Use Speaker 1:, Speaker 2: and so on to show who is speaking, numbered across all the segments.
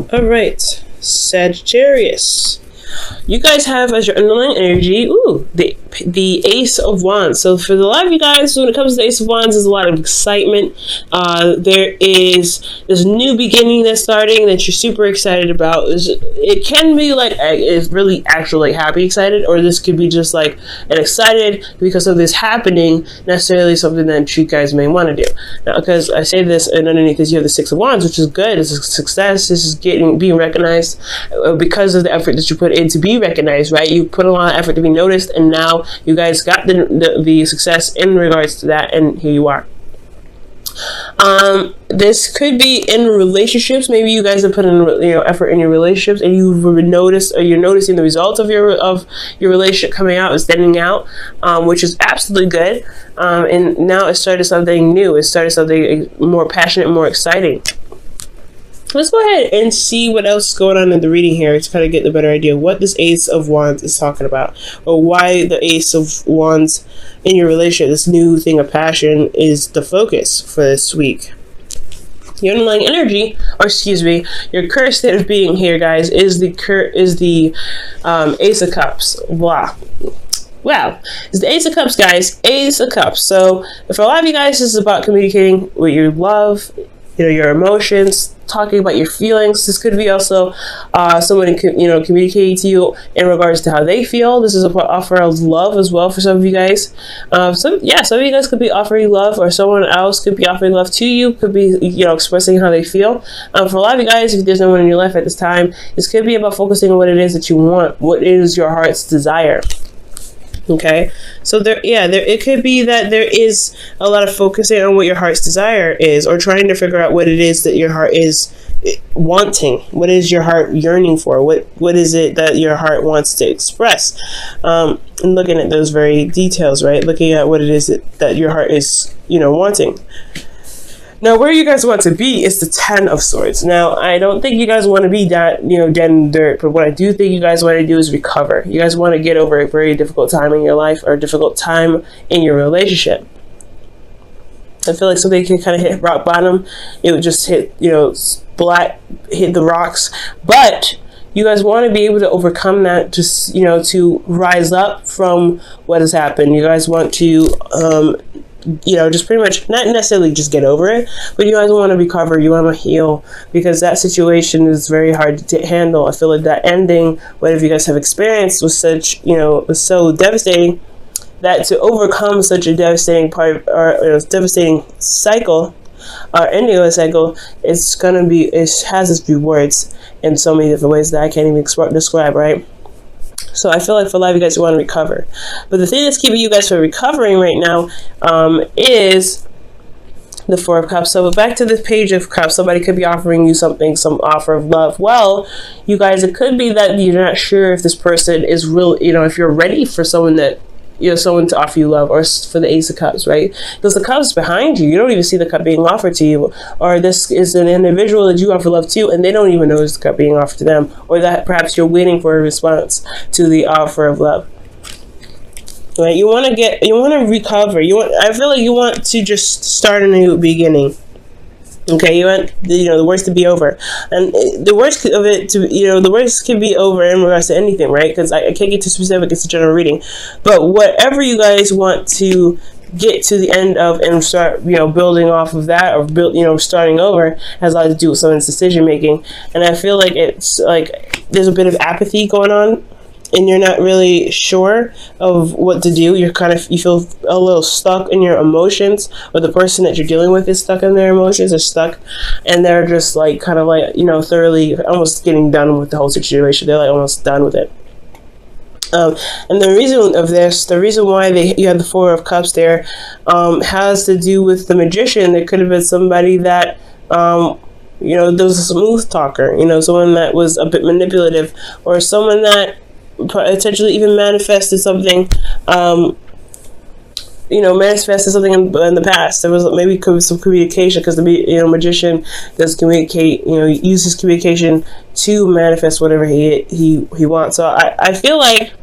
Speaker 1: All right, Sagittarius. You guys have as your underlying energy, the Ace of Wands. So for a lot of you guys, when it comes to the Ace of Wands, there's a lot of excitement. There is this new beginning that's starting that you're super excited about. It can be like it's really actually like happy excited, or this could be just like an excited because of this happening, necessarily something that you guys may want to do. Now, because I say this, and underneath this you have the Six of Wands, which is good. It's a success. This is being recognized because of the effort that you put in to be recognized, right? You put a lot of effort to be noticed, and now you guys got the success in regards to that, and here you are. This could be in relationships. Maybe you guys have put in effort in your relationships, and you've noticed, or you're noticing the results of your relationship coming out and standing out, which is absolutely good. And now it started something new. It started something more passionate, more exciting. Let's go ahead and see what else is going on in the reading here to kind of get a better idea of what this Ace of Wands is talking about, or why the Ace of Wands in your relationship, this new thing of passion, is the focus for this week. Your underlying energy, or excuse me, your current state of being here, guys, is the Ace of Cups. Wow. Wow, it's the Ace of Cups, guys. Ace of Cups. So for a lot of you guys, this is about communicating with your love, your emotions, talking about your feelings. This could be also someone communicating to you in regards to how they feel. This is a offer of love as well for some of you guys. Some of you guys could be offering love, or someone else could be offering love to you. Could be expressing how they feel. For a lot of you guys, if there's no one in your life at this time, this could be about focusing on what it is that you want. What is your heart's desire? Okay, so it could be that there is a lot of focusing on what your heart's desire is, or trying to figure out what it is that your heart is wanting. What is your heart yearning for? What is it that your heart wants to express? And looking at those very details, right? Looking at what it is that your heart is, wanting. Now, where you guys want to be is the Ten of Swords. Now, I don't think you guys want to be that, dead in the dirt, but what I do think you guys want to do is recover. You guys want to get over a very difficult time in your life, or a difficult time in your relationship. I feel like something can kind of hit rock bottom. It would just hit, hit the rocks. But you guys want to be able to overcome that, just, to rise up from what has happened. You guys want to, just pretty much not necessarily just get over it, but you guys want to recover. You want to heal, because that situation is very hard to handle. I feel like that ending, whatever you guys have experienced, was such, was so devastating, that to overcome such a devastating devastating cycle, or ending of a cycle, it has its rewards in so many different ways that I can't even describe, right? So I feel like for a lot of you guys, you want to recover. But the thing that's keeping you guys from recovering right now is the Four of Cups. So back to the Page of Cups. Somebody could be offering you something, some offer of love. Well, you guys, it could be that you're not sure if this person is real, if you're ready for someone that, someone to offer you love, or for the Ace of Cups, right? Because the Cups behind you, you don't even see the cup being offered to you, or this is an individual that you offer love to, and they don't even know it's the cup being offered to them, or that perhaps you're waiting for a response to the offer of love. Right? You want to recover. I feel like you want to just start a new beginning. Okay, you want the worst to be over, and the worst of it the worst can be over in regards to anything, right? Because I can't get too specific; it's a general reading. But whatever you guys want to get to the end of and start, building off of that, or starting over, has a lot to do with someone's decision making. And I feel like it's like there's a bit of apathy going on, and you're not really sure of what to do. You feel a little stuck in your emotions, or the person that you're dealing with is stuck in their emotions, or stuck, and they're just thoroughly almost getting done with the whole situation. They're almost done with it. And the reason why you have the Four of Cups there, has to do with the Magician. There could have been somebody that, there was a smooth talker, someone that was a bit manipulative, or someone that potentially even manifested something in the past. There was maybe some communication, because the Magician does communicate, uses communication to manifest whatever he wants. So I feel like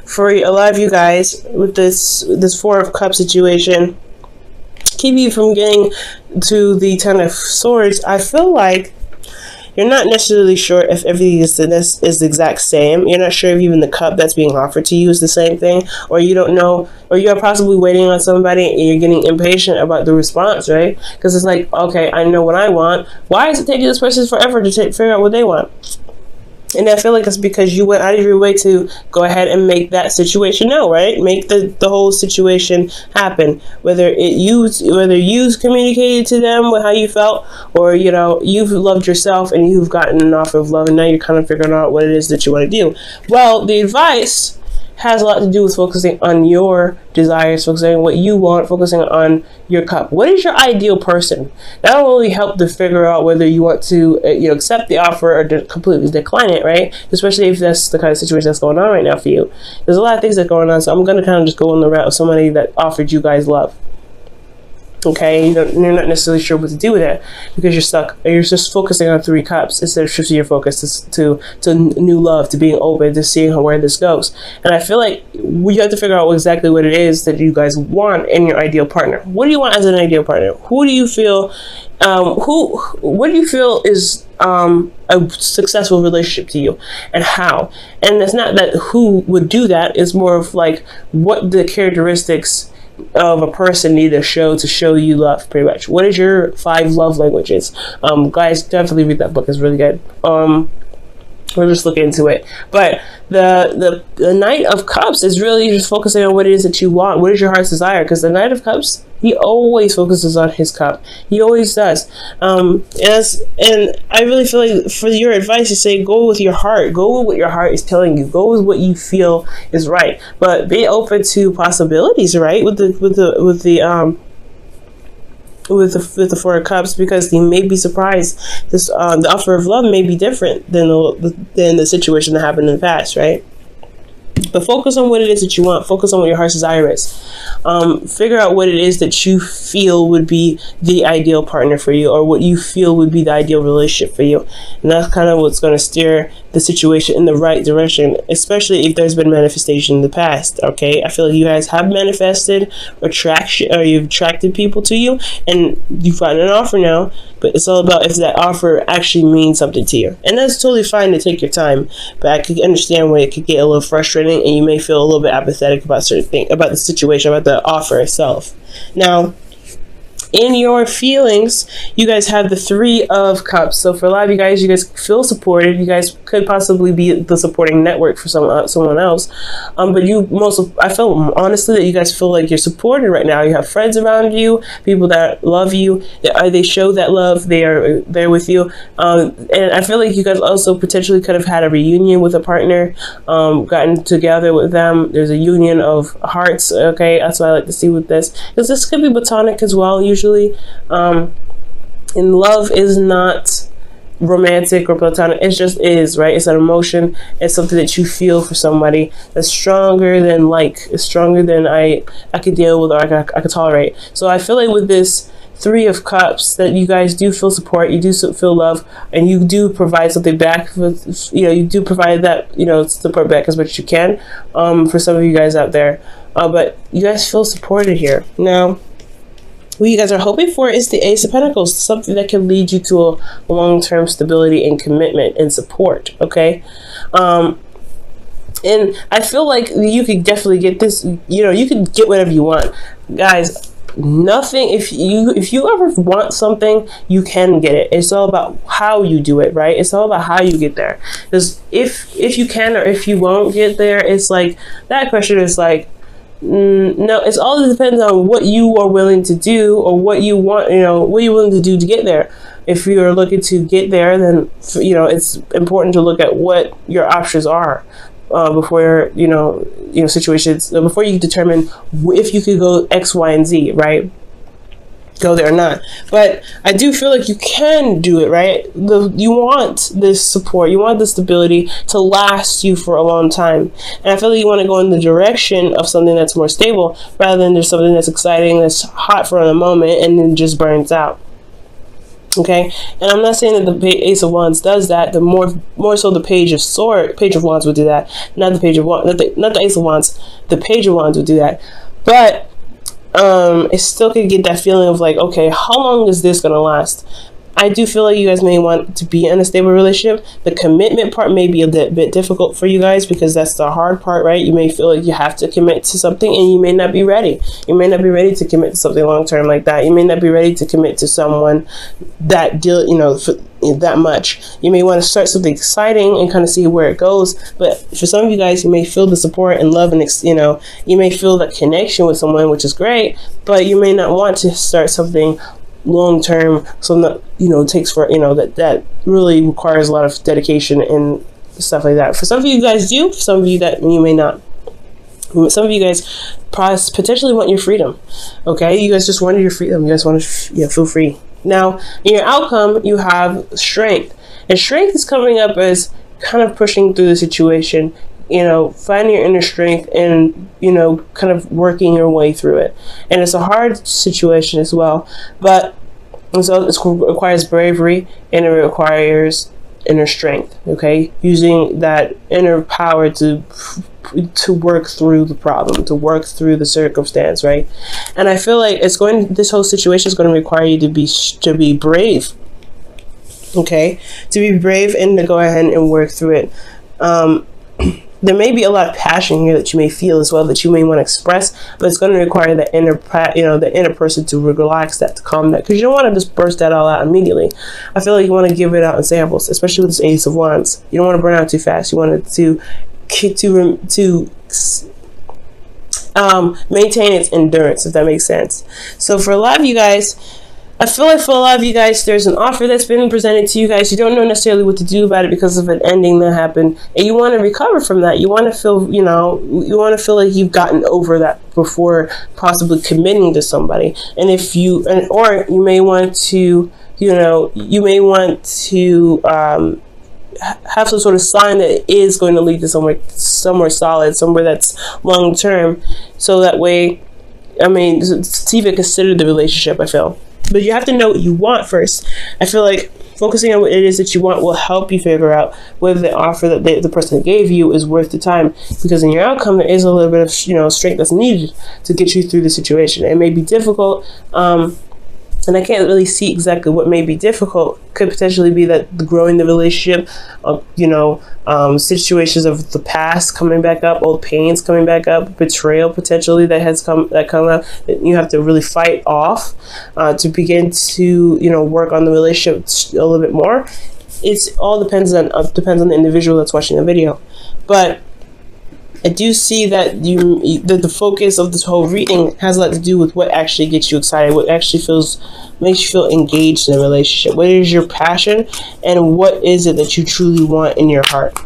Speaker 1: for a lot of you guys, with this Four of Cups situation, keep you from getting to the Ten of Swords, I feel like you're not necessarily sure if everything is the exact same. You're not sure if even the cup that's being offered to you is the same thing, or you don't know, or you're possibly waiting on somebody and you're getting impatient about the response, right? Because it's like, okay, I know what I want. Why is it taking this person forever to figure out what they want? And I feel like it's because you went out of your way to go ahead and make that situation know, right? Make the whole situation happen. Whether you communicated to them with how you felt, or you've loved yourself and you've gotten an offer of love, and now you're kind of figuring out what it is that you want to do. Well, the advice has a lot to do with focusing on your desires, focusing on what you want, focusing on your cup. What is your ideal person? That will really help to figure out whether you want to accept the offer or completely decline it, right? Especially if that's the kind of situation that's going on right now for you. There's a lot of things that are going on, so I'm going to kind of just go on the route of somebody that offered you guys love. Okay, you're not necessarily sure what to do with it because you're stuck. You're just focusing on 3 cups instead of shifting your focus to new love, to being open, to seeing where this goes. And I feel like you have to figure out exactly what it is that you guys want in your ideal partner. What do you want as an ideal partner? Who do you feel? What do you feel is a successful relationship to you, and how? And it's not that who would do that. It's more of like what the characteristics of a person need to show you love, pretty much. What is your 5 love languages? Guys, definitely read that book. It's really good. We'll just look into it. But the Knight of Cups is really just focusing on what it is that you want. What is your heart's desire? Because the Knight of Cups, he always focuses on his cup. He always does. And I really feel like for your advice, you say go with your heart. Go with what your heart is telling you. Go with what you feel is right. But be open to possibilities, right? With the 4 of Cups, because you may be surprised. The offer of love may be different than the situation that happened in the past, right? But focus on what it is that you want. Focus on what your heart's desire is. Figure out what it is that you feel would be the ideal partner for you, or what you feel would be the ideal relationship for you. And that's kind of what's going to steer the situation in the right direction, especially if there's been manifestation in the past. Okay, I feel like you guys have manifested attraction, or you've attracted people to you, and you've gotten an offer now. But it's all about if that offer actually means something to you. And that's totally fine to take your time. But I could understand why it could get a little frustrating and you may feel a little bit apathetic about certain things, about the situation, about the offer itself. Now, in your feelings, you guys have the 3 of Cups. So for a lot of you guys feel supported. You guys could possibly be the supporting network for someone else. But I feel honestly that you guys feel like you're supported right now. You have friends around you, people that love you. They show that love. They are there with you. And I feel like you guys also potentially could have had a reunion with a partner, gotten together with them. There's a union of hearts. Okay, that's what I like to see with this, because this could be platonic as well. Usually, and love is not romantic or platonic. It just is, right? It's an emotion. It's something that you feel for somebody that's stronger than it's stronger than I could deal with, or I could tolerate. So I feel like with this 3 of Cups, that you guys do feel support, you do feel love, and you do provide something back. You do provide that support back as much as you can for some of you guys out there. But you guys feel supported here. Now, what you guys are hoping for is the Ace of Pentacles, something that can lead you to a long-term stability and commitment and support, okay? And I feel like you could definitely get this, you can get whatever you want. Guys, nothing, if you ever want something, you can get it. It's all about how you do it, right? It's all about how you get there. Because if you can or if you won't get there, it's like, that question is like, no, it's all depends on what you are willing to do, or what you want, what you're willing to do to get there. If you're looking to get there, then it's important to look at what your options are before situations, before you determine if you could go X, Y, and Z, right? Go there or not. But I do feel like you can do it, right? You want this support, you want the stability to last you for a long time, and I feel like you want to go in the direction of something that's more stable, rather than just something that's exciting, that's hot for a moment, and then just burns out. Okay, and I'm not saying that the Ace of Wands does that. The more so the Page of Wands would do that. Not the Page of Wands, not the Ace of Wands. The Page of Wands would do that. But it still could get that feeling of like, okay, how long is this gonna last? I do feel like you guys may want to be in a stable relationship. The commitment part may be a bit difficult for you guys, because that's the hard part, right? You may feel like you have to commit to something, and you may not be ready. You may not be ready to commit to something long term like that. You may not be ready to commit to someone that deal, you know, for that much. You may want to start something exciting and kind of see where it goes. But for some of you guys, you may feel the support and love, and you know, you may feel that connection with someone, which is great, but you may not want to start something long term. So that, you know, takes for, you know, that really requires a lot of dedication and stuff like that. For some of you guys do, for some of you that you may not. Some of you guys potentially want your freedom. Okay, you guys just wanted your freedom. You guys want to feel free. Now, in your outcome, you have strength, and strength is coming up as kind of pushing through the situation, you know, finding your inner strength and, you know, kind of working your way through it. And it's a hard situation as well, but it requires bravery, and it requires inner strength. Okay, using that inner power to work through the problem, to work through the circumstance, right? And I feel like this whole situation is going to require you to be brave. Okay, to be brave and to go ahead and work through it. There may be a lot of passion here that you may feel as well, that you may want to express, but it's going to require the inner person to relax that, to calm that, because you don't want to just burst that all out immediately. I feel like you want to give it out in samples, especially with this Ace of Wands. You don't want to burn out too fast. You want it to maintain its endurance, if that makes sense. So for a lot of you guys, I feel like for a lot of you guys, there's an offer that's been presented to you guys. You don't know necessarily what to do about it because of an ending that happened, and you want to recover from that. You want to feel, you know, you want to feel like you've gotten over that before possibly committing to somebody. And if you, or you may want to, you know, you may want to have some sort of sign that it is going to lead to somewhere solid, somewhere that's long term, so that way, I mean, to even consider the relationship, I feel. But you have to know what you want first. I feel like focusing on what it is that you want will help you figure out whether the offer that the person gave you is worth the time, because in your outcome there is a little bit of, you know, strength that's needed to get you through the situation. It may be difficult, and I can't really see exactly what may be difficult. Could potentially be that growing the relationship, you know, situations of the past coming back up, old pains coming back up, betrayal potentially that come up. You have to really fight off to begin to, you know, work on the relationship a little bit more. It's all depends on the individual that's watching the video, but I do see that the focus of this whole reading has a lot to do with what actually gets you excited, what actually makes you feel engaged in a relationship. What is your passion, and what is it that you truly want in your heart?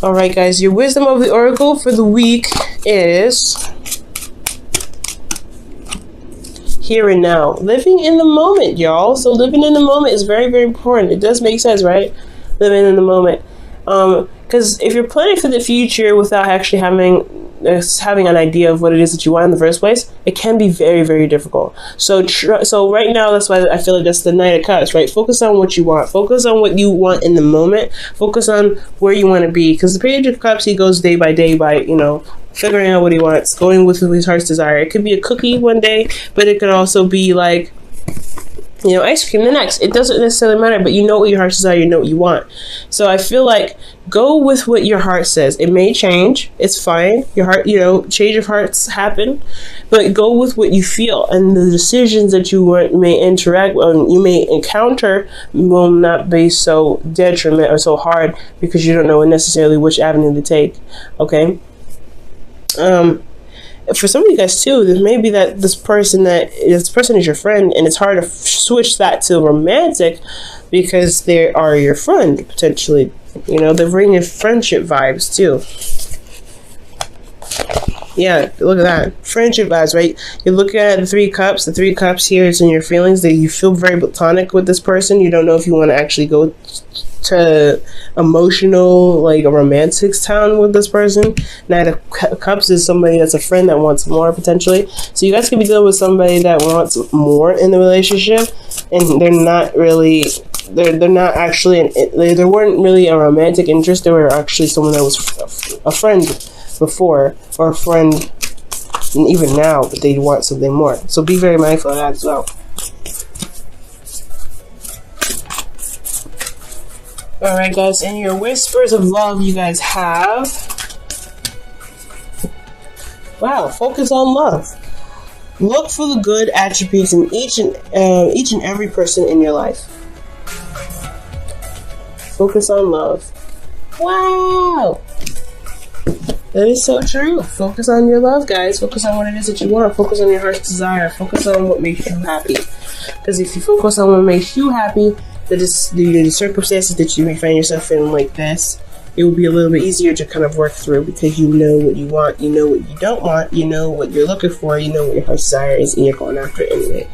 Speaker 1: All right, guys, your wisdom of the oracle for the week is here and now. Living in the moment, y'all. So living in the moment is very, very important. It does make sense, right? Living in the moment, because if you're planning for the future without actually having an idea of what it is that you want in the first place, it can be very, very difficult. So right now, that's why I feel like that's the Knight of Cups, right? Focus on what you want. Focus on what you want in the moment. Focus on where you want to be, because the Page of Cups, he goes day by day by, you know, figuring out what he wants, going with his heart's desire. It could be a cookie one day, but it could also be like, you know, ice cream the next. It doesn't necessarily matter, but you know what your heart desire, you know what you want. So I feel like go with what your heart says. It may change. It's fine. Your heart, you know, change of hearts happen, but go with what you feel, and the decisions that you may interact with, you may encounter, will not be so detriment or so hard, because you don't know necessarily which avenue to take. Okay. For some of you guys too, there may be that this person is your friend, and it's hard to switch that to romantic because they are your friend potentially. You know, they're bringing friendship vibes too. Yeah, look at that, friendship vibes, right? You're looking at the Three Cups. The Three Cups here is in your feelings, that you feel very platonic with this person. You don't know if you want to actually go to emotional, like a romantic town with this person. Knight of Cups is somebody that's a friend that wants more potentially. So you guys could be dealing with somebody that wants more in the relationship, and they're not really, they're not actually, there weren't really a romantic interest. They were actually someone that was a friend before, or a friend and even now they want something more. So be very mindful of that as well. Alright guys, in your whispers of love you guys have, wow, focus on love. Look for the good attributes in each and every person in your life. Focus on love. Wow! That is so true. Focus on your love, guys. Focus on what it is that you want. Focus on your heart's desire. Focus on what makes you happy. Because if you focus on what makes you happy, the circumstances that you may find yourself in like this, it will be a little bit easier to kind of work through, because you know what you want, you know what you don't want, you know what you're looking for, you know what your heart's desire is, and you're going after it anyway.